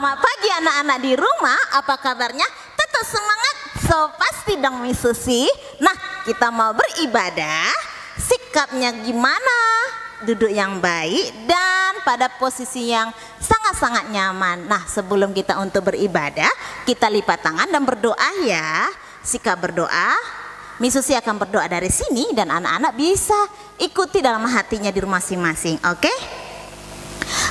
Selamat pagi anak-anak di rumah, apa kabarnya? Tetap semangat, so pasti dong Miss Susi. Nah, kita mau beribadah, sikapnya gimana? Duduk yang baik dan pada posisi yang sangat-sangat nyaman. Nah, sebelum kita untuk beribadah, kita lipat tangan dan berdoa ya. Sikap berdoa, Miss Susi akan berdoa dari sini dan anak-anak bisa ikuti dalam hatinya di rumah masing-masing, oke?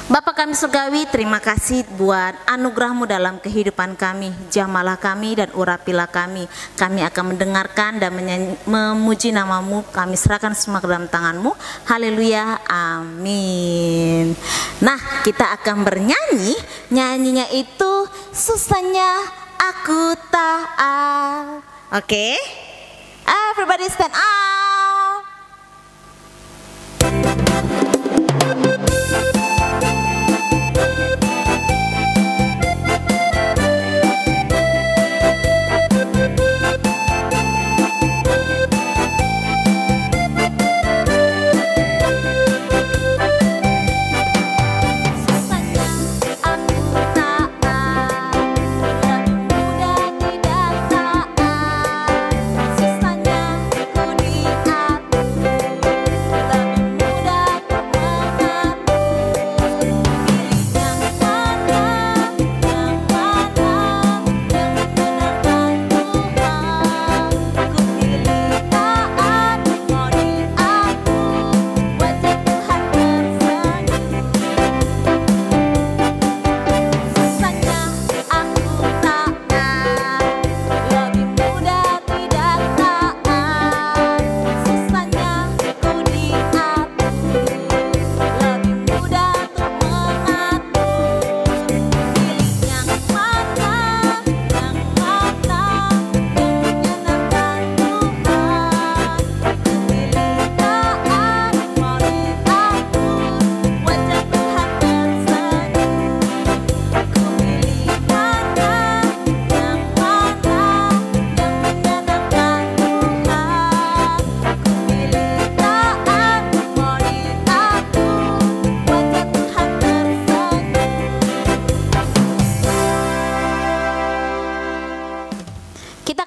Bapa kami surgawi, terima kasih buat anugerah-Mu dalam kehidupan kami. Jamalah kami dan urapilah kami. Kami akan mendengarkan dan memuji nama-Mu. Kami serahkan semua ke dalam tangan-Mu. Haleluya, amin. Nah, kita akan bernyanyi. Nyanyinya itu susahnya aku taat. Oke? Everybody stand up.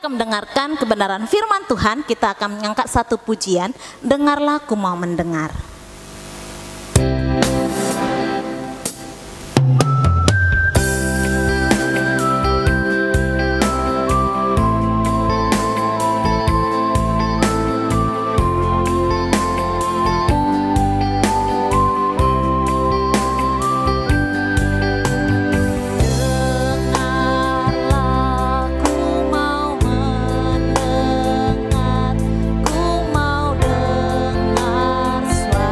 Mendengarkan kebenaran firman Tuhan, kita akan mengangkat satu pujian, dengarlah ku mau mendengar. Suara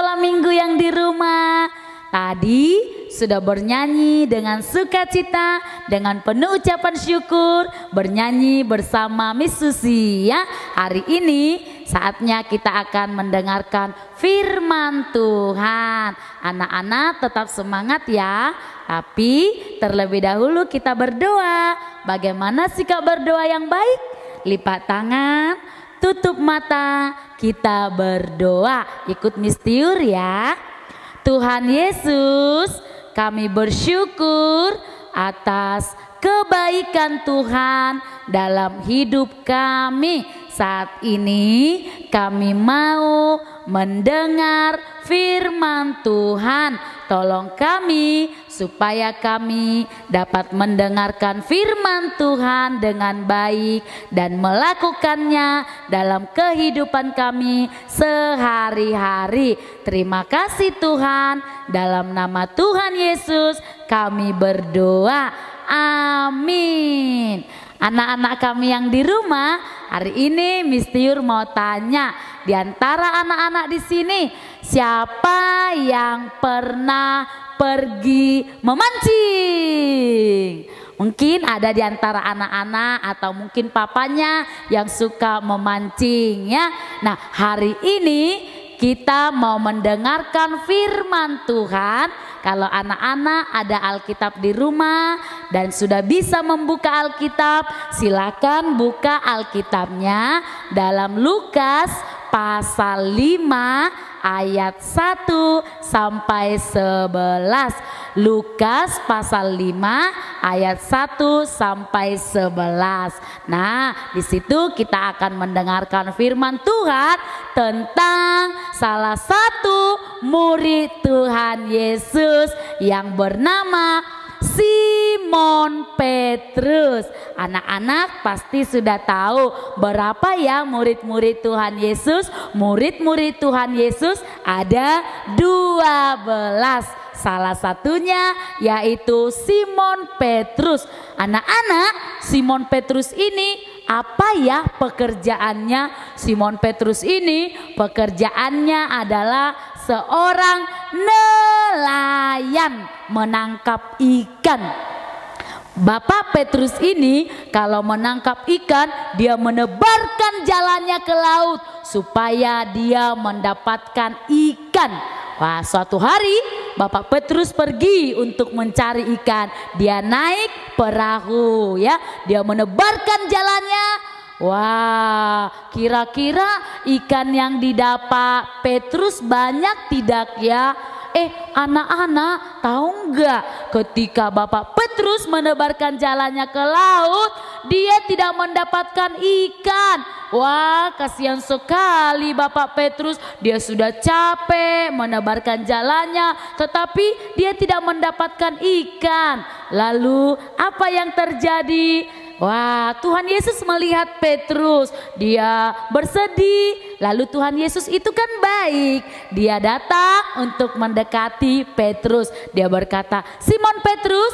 malam minggu yang di rumah? Tadi sudah bernyanyi dengan sukacita, dengan penuh ucapan syukur, bernyanyi bersama Miss Susi ya. Hari ini saatnya kita akan mendengarkan firman Tuhan. Anak-anak tetap semangat ya. Tapi terlebih dahulu kita berdoa. Bagaimana sikap berdoa yang baik? Lipat tangan, tutup mata, kita berdoa. Ikut Miss Tiur ya. Tuhan Yesus, kami bersyukur atas kebaikan Tuhan dalam hidup kami. Saat ini kami mau mendengar firman Tuhan. Tolong kami supaya kami dapat mendengarkan firman Tuhan dengan baik dan melakukannya dalam kehidupan kami sehari-hari. Terima kasih Tuhan, dalam nama Tuhan Yesus kami berdoa. Amin. Anak-anak kami yang di rumah, hari ini Miss Tiur mau tanya, di antara anak-anak di sini siapa yang pernah pergi memancing? Mungkin ada di antara anak-anak atau mungkin papanya yang suka memancing ya. Nah, hari ini kita mau mendengarkan firman Tuhan. Kalau anak-anak ada Alkitab di rumah dan sudah bisa membuka Alkitab, silakan buka Alkitabnya dalam Lukas pasal 5 ayat 1 sampai 11. Lukas pasal 5 ayat 1 sampai 11. Nah, di situ kita akan mendengarkan firman Tuhan tentang salah satu murid Tuhan Yesus yang bernama Simon Petrus. Anak-anak pasti sudah tahu berapa ya murid-murid Tuhan Yesus. Murid-murid Tuhan Yesus ada 12. Salah satunya yaitu Simon Petrus. Anak-anak, Simon Petrus ini apa ya pekerjaannya? Simon Petrus ini pekerjaannya adalah seorang nelayan menangkap ikan. Bapak Petrus ini kalau menangkap ikan, dia menebarkan jalannya ke laut supaya dia mendapatkan ikan. Wah, suatu hari Bapak Petrus pergi untuk mencari ikan. Dia naik perahu ya, dia menebarkan jalannya. Wah, kira-kira ikan yang didapat Petrus banyak tidak ya? Anak-anak tahu nggak, ketika Bapak Petrus menebarkan jalannya ke laut, dia tidak mendapatkan ikan. Wah, kasihan sekali Bapak Petrus. Dia sudah capek menebarkan jalannya, tetapi dia tidak mendapatkan ikan. Lalu apa yang terjadi? Wah, Tuhan Yesus melihat Petrus, dia bersedih. Lalu Tuhan Yesus itu kan baik, dia datang untuk mendekati Petrus. Dia berkata, Simon Petrus,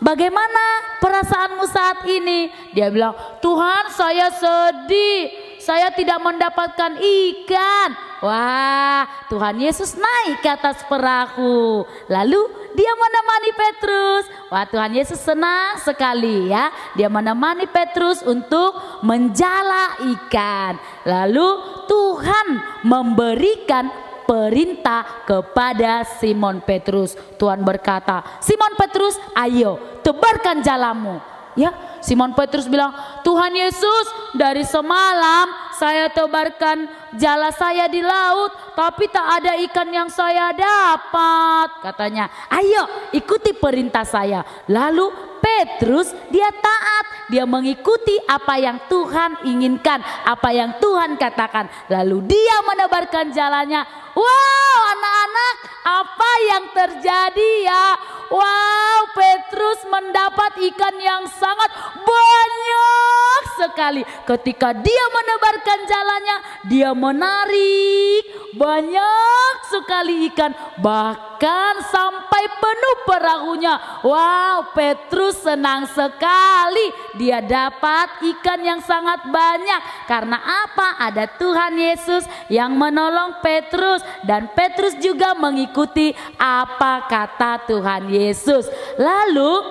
bagaimana perasaanmu saat ini? Dia bilang, Tuhan, saya sedih, saya tidak mendapatkan ikan. Wah, Tuhan Yesus naik ke atas perahu, lalu dia menemani Petrus. Wah, Tuhan Yesus senang sekali ya. Dia menemani Petrus untuk menjala ikan. Lalu Tuhan memberikan perintah kepada Simon Petrus. Tuhan berkata, Simon Petrus, ayo tebarkan jalamu. Ya, Simon Petrus bilang, Tuhan Yesus, dari semalam saya tebarkan jala saya di laut, tapi tak ada ikan yang saya dapat. Katanya, ayo ikuti perintah saya. Lalu Petrus dia taat, dia mengikuti apa yang Tuhan inginkan, apa yang Tuhan katakan. Lalu dia menebarkan jalannya. Wow, anak-anak, apa yang terjadi ya? Wow, Petrus mendapat ikan yang sangat banyak sekali. Ketika dia menebarkan jalannya, dia menarik banyak sekali ikan. Bahkan ikan sampai penuh perahunya. Wow, Petrus senang sekali. Dia dapat ikan yang sangat banyak. Karena apa? Ada Tuhan Yesus yang menolong Petrus. Dan Petrus juga mengikuti apa kata Tuhan Yesus. Lalu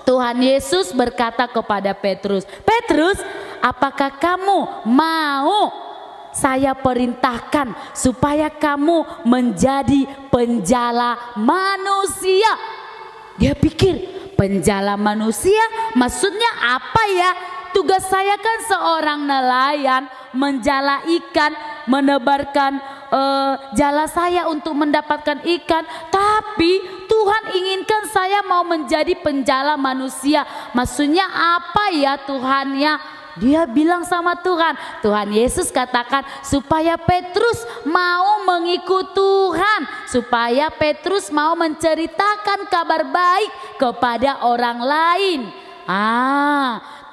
Tuhan Yesus berkata kepada Petrus, "Petrus, apakah kamu mau saya perintahkan supaya kamu menjadi penjala manusia?" Dia pikir, penjala manusia maksudnya apa ya? Tugas saya kan seorang nelayan, menjala ikan, menebarkan jala saya untuk mendapatkan ikan. Tapi Tuhan inginkan saya mau menjadi penjala manusia. Maksudnya apa ya Tuhan ya? Dia bilang sama Tuhan, Tuhan Yesus katakan supaya Petrus mau mengikut Tuhan, supaya Petrus mau menceritakan kabar baik kepada orang lain.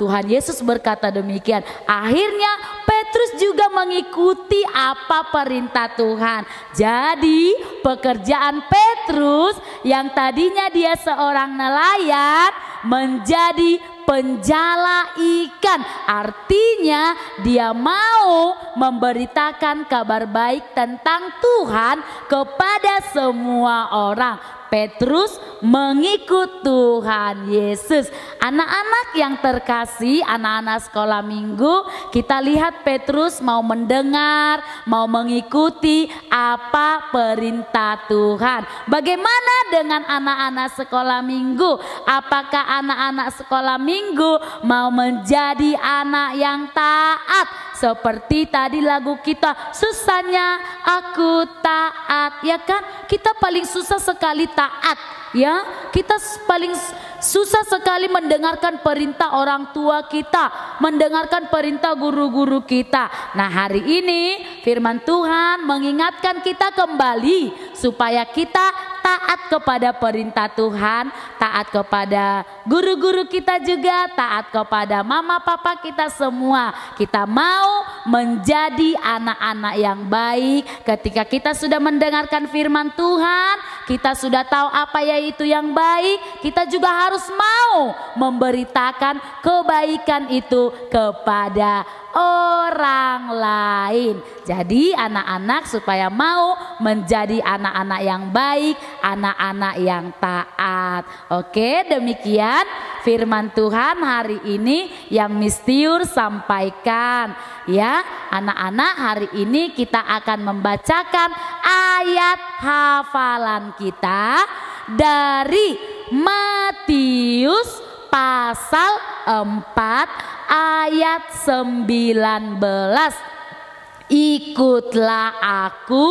Tuhan Yesus berkata demikian. Akhirnya Petrus juga mengikuti apa perintah Tuhan. Jadi pekerjaan Petrus yang tadinya dia seorang nelayan menjadi penjala ikan. Artinya dia mau memberitakan kabar baik tentang Tuhan kepada semua orang. Petrus mengikut Tuhan Yesus. Anak-anak yang terkasih, anak-anak sekolah minggu, kita lihat Petrus mau mendengar, mau mengikuti apa perintah Tuhan. Bagaimana dengan anak-anak sekolah minggu? Apakah anak-anak sekolah minggu mau menjadi anak yang taat? Seperti tadi lagu kita, susahnya aku taat, ya kan? Kita paling susah sekali taat, ya. Kita paling susah sekali mendengarkan perintah orang tua kita, mendengarkan perintah guru-guru kita. Nah, hari ini firman Tuhan mengingatkan kita kembali supaya kita taat kepada perintah Tuhan, taat kepada guru-guru kita juga, taat kepada mama papa kita semua. Kita mau menjadi anak-anak yang baik. Ketika kita sudah mendengarkan firman Tuhan, kita sudah tahu apa yaitu yang baik, kita juga harus mau memberitakan kebaikan itu kepada orang lain. Jadi anak-anak supaya mau menjadi anak-anak yang baik, anak-anak yang taat. Oke, demikian firman Tuhan hari ini yang Mistiur sampaikan. Ya, anak-anak, hari ini kita akan membacakan ayat hafalan kita dari Matius pasal 4 ayat 19. Ikutlah aku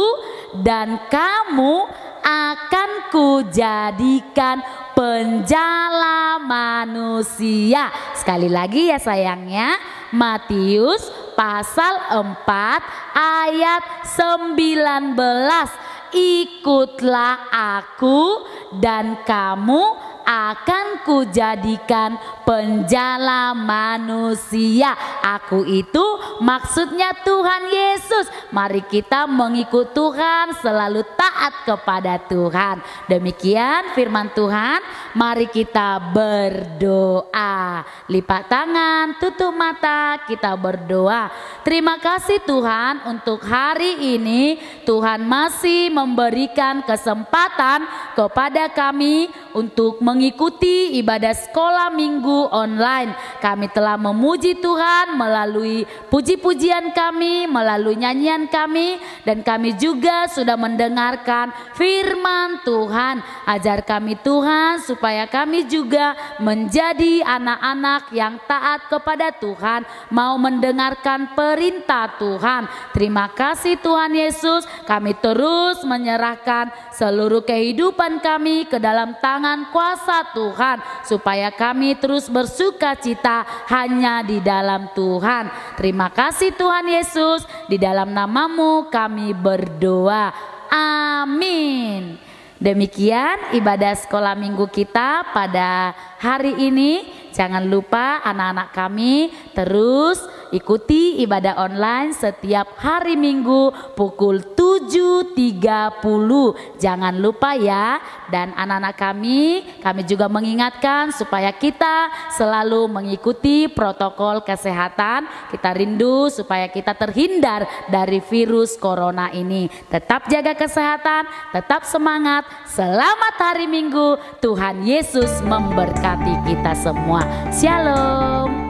dan kamu akan kujadikan penjala manusia. Sekali lagi ya sayangnya, Matius pasal 4 ayat 19. Ikutlah aku dan kamu akan kujadikan penjala manusia. Aku itu maksudnya Tuhan Yesus. Mari kita mengikut Tuhan, selalu taat kepada Tuhan. Demikian firman Tuhan. Mari kita berdoa. Lipat tangan, tutup mata, kita berdoa. Terima kasih Tuhan untuk hari ini. Tuhan masih memberikan kesempatan kepada kami untuk mengikuti ibadah sekolah minggu online. Kami telah memuji Tuhan melalui puji-pujian kami, melalui nyanyian kami, dan kami juga sudah mendengarkan firman Tuhan. Ajar kami Tuhan supaya kami juga menjadi anak-anak yang taat kepada Tuhan, mau mendengarkan perintah Tuhan. Terima kasih Tuhan Yesus. Kami terus menyerahkan seluruh kehidupan kami ke dalam tangan kuasa Tuhan, supaya kami terus bersuka cita hanya di dalam Tuhan. Terima kasih Tuhan Yesus, di dalam namamu kami berdoa, amin. Demikian ibadah sekolah minggu kita pada hari ini. Jangan lupa anak-anak kami terus ikuti ibadah online setiap hari Minggu pukul 7.30. Jangan lupa ya. Dan anak-anak kami juga mengingatkan supaya kita selalu mengikuti protokol kesehatan. Kita rindu supaya kita terhindar dari virus corona ini. Tetap jaga kesehatan, tetap semangat. Selamat hari Minggu. Tuhan Yesus memberkati kita semua. Shalom.